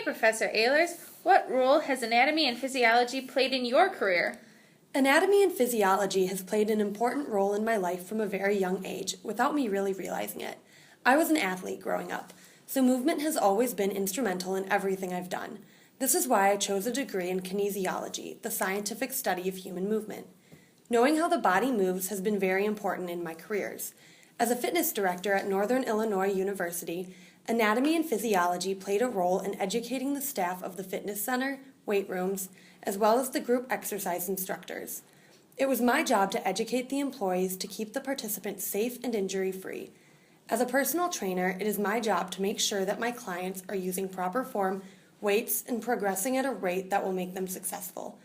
Professor Ehlers, what role has anatomy and physiology played in your career? Anatomy and physiology has played an important role in my life from a very young age, without me really realizing it. I was an athlete growing up, so movement has always been instrumental in everything I've done. This is why I chose a degree in kinesiology, the scientific study of human movement. Knowing how the body moves has been very important in my careers. As a fitness director at Northern Illinois University, anatomy and physiology played a role in educating the staff of the fitness center, weight rooms, as well as the group exercise instructors. It was my job to educate the employees to keep the participants safe and injury-free. As a personal trainer, it is my job to make sure that my clients are using proper form, weights, and progressing at a rate that will make them successful.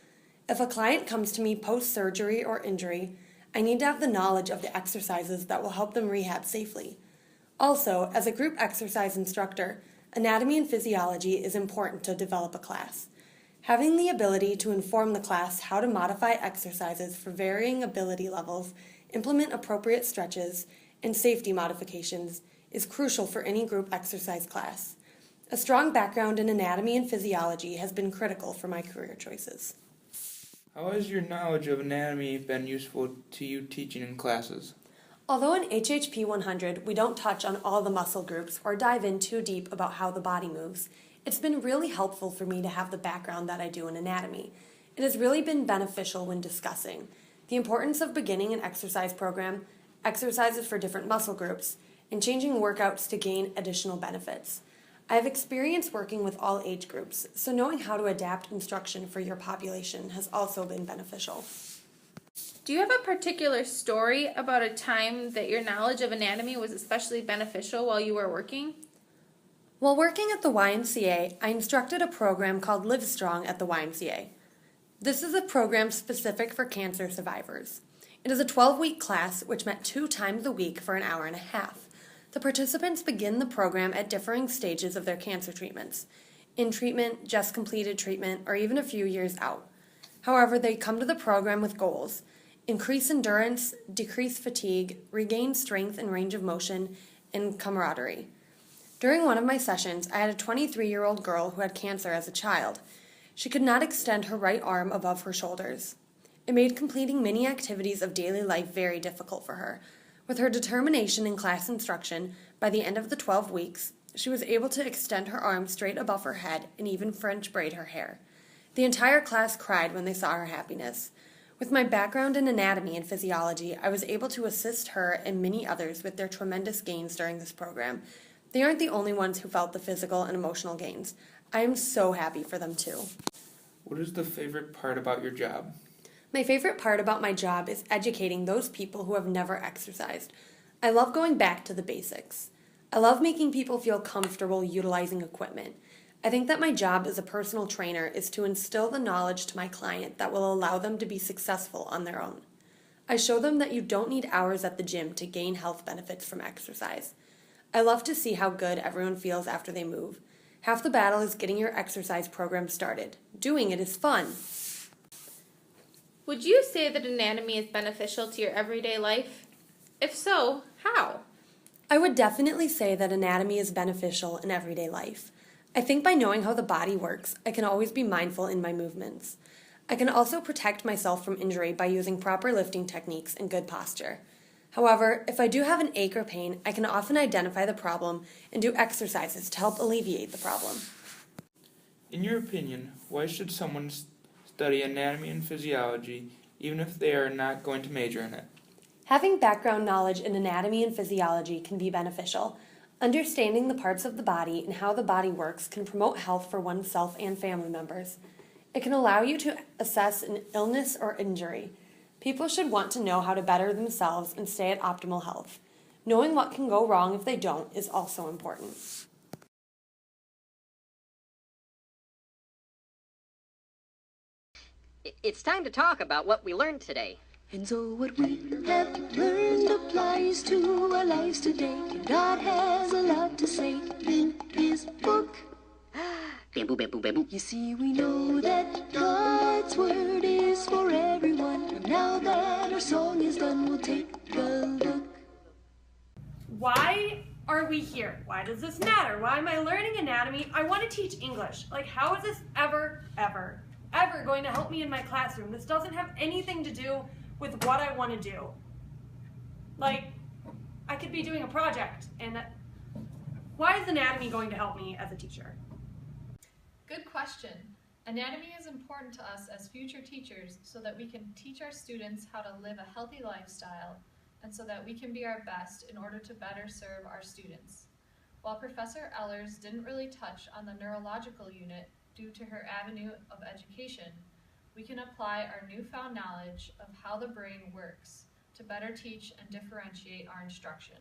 If a client comes to me post-surgery or injury, I need to have the knowledge of the exercises that will help them rehab safely. Also, as a group exercise instructor, anatomy and physiology is important to develop a class. Having the ability to inform the class how to modify exercises for varying ability levels, implement appropriate stretches, and safety modifications is crucial for any group exercise class. A strong background in anatomy and physiology has been critical for my career choices. How has your knowledge of anatomy been useful to you teaching in classes? Although in HHP 100 we don't touch on all the muscle groups or dive in too deep about how the body moves, it's been really helpful for me to have the background that I do in anatomy. It has really been beneficial when discussing the importance of beginning an exercise program, exercises for different muscle groups, and changing workouts to gain additional benefits. I have experience working with all age groups, so knowing how to adapt instruction for your population has also been beneficial. Do you have a particular story about a time that your knowledge of anatomy was especially beneficial while you were working? While working at the YMCA, I instructed a program called Live Strong at the YMCA. This is a program specific for cancer survivors. It is a 12-week class which met 2 times a week for an hour and a half. The participants begin the program at differing stages of their cancer treatments, in treatment, just completed treatment, or even a few years out. However, they come to the program with goals: increase endurance, decrease fatigue, regain strength and range of motion, and camaraderie. During one of my sessions, I had a 23-year-old girl who had cancer as a child. She could not extend her right arm above her shoulders. It made completing many activities of daily life very difficult for her. With her determination in class instruction, by the end of the 12 weeks, she was able to extend her arm straight above her head and even French braid her hair. The entire class cried when they saw her happiness. With my background in anatomy and physiology, I was able to assist her and many others with their tremendous gains during this program. They aren't the only ones who felt the physical and emotional gains. I am so happy for them too. What is the favorite part about your job? My favorite part about my job is educating those people who have never exercised. I love going back to the basics. I love making people feel comfortable utilizing equipment. I think that my job as a personal trainer is to instill the knowledge to my client that will allow them to be successful on their own. I show them that you don't need hours at the gym to gain health benefits from exercise. I love to see how good everyone feels after they move. Half the battle is getting your exercise program started. Doing it is fun. Would you say that anatomy is beneficial to your everyday life? If so, how? I would definitely say that anatomy is beneficial in everyday life. I think by knowing how the body works, I can always be mindful in my movements. I can also protect myself from injury by using proper lifting techniques and good posture. However, if I do have an ache or pain, I can often identify the problem and do exercises to help alleviate the problem. In your opinion, why should someone study anatomy and physiology even if they are not going to major in it? Having background knowledge in anatomy and physiology can be beneficial. Understanding the parts of the body and how the body works can promote health for oneself and family members. It can allow you to assess an illness or injury. People should want to know how to better themselves and stay at optimal health. Knowing what can go wrong if they don't is also important. It's time to talk about what we learned today. And so what we have learned applies to our lives today. God has a lot to say in his book. Bamboo, bamboo, bamboo. You see, we know that God's word is for everyone. Now that our song is done, we'll take a look. Why are we here? Why does this matter? Why am I learning anatomy? I want to teach English. Like, how is this ever going to help me in my classroom? This doesn't have anything to do with what I want to do. Like, I could be doing a project, and why is anatomy going to help me as a teacher? Good question. Anatomy is important to us as future teachers so that we can teach our students how to live a healthy lifestyle and so that we can be our best in order to better serve our students. While Professor Ellers didn't really touch on the neurological unit due to her avenue of education, we can apply our newfound knowledge of how the brain works to better teach and differentiate our instruction.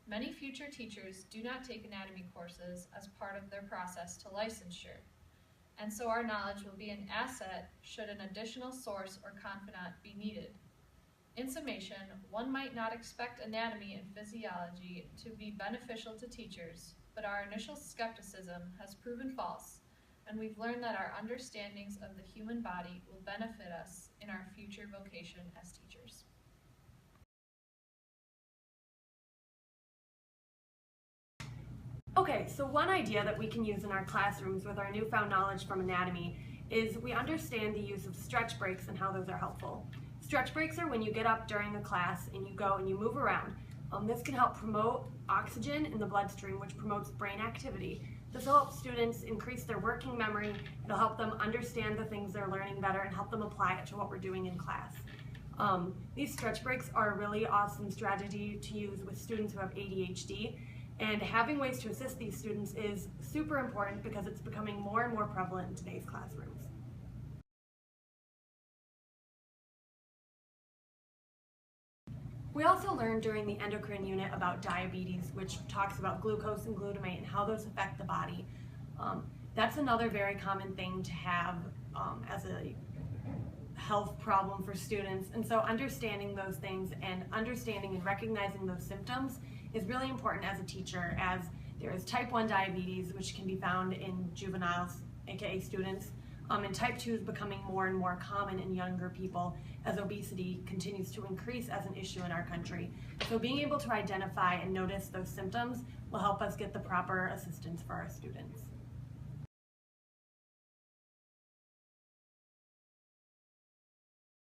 Many future teachers do not take anatomy courses as part of their process to licensure, and so our knowledge will be an asset should an additional source or confidant be needed. In summation, one might not expect anatomy and physiology to be beneficial to teachers, but our initial skepticism has proven false, and we've learned that our understandings of the human body will benefit us in our future vocation as teachers. Okay, so one idea that we can use in our classrooms with our newfound knowledge from anatomy is we understand the use of stretch breaks and how those are helpful. Stretch breaks are when you get up during a class and you go and you move around. This can help promote oxygen in the bloodstream, which promotes brain activity. This will help students increase their working memory. It'll help them understand the things they're learning better and help them apply it to what we're doing in class. These stretch breaks are a really awesome strategy to use with students who have ADHD. And having ways to assist these students is super important because it's becoming more and more prevalent in today's classrooms. We also learned during the endocrine unit about diabetes, which talks about glucose and glutamate and how those affect the body. That's another very common thing to have as a health problem for students. And so understanding those things and understanding and recognizing those symptoms is really important as a teacher, as there is type 1 diabetes, which can be found in juveniles, aka students, and type 2 is becoming more and more common in younger people as obesity continues to increase as an issue in our country. So being able to identify and notice those symptoms will help us get the proper assistance for our students.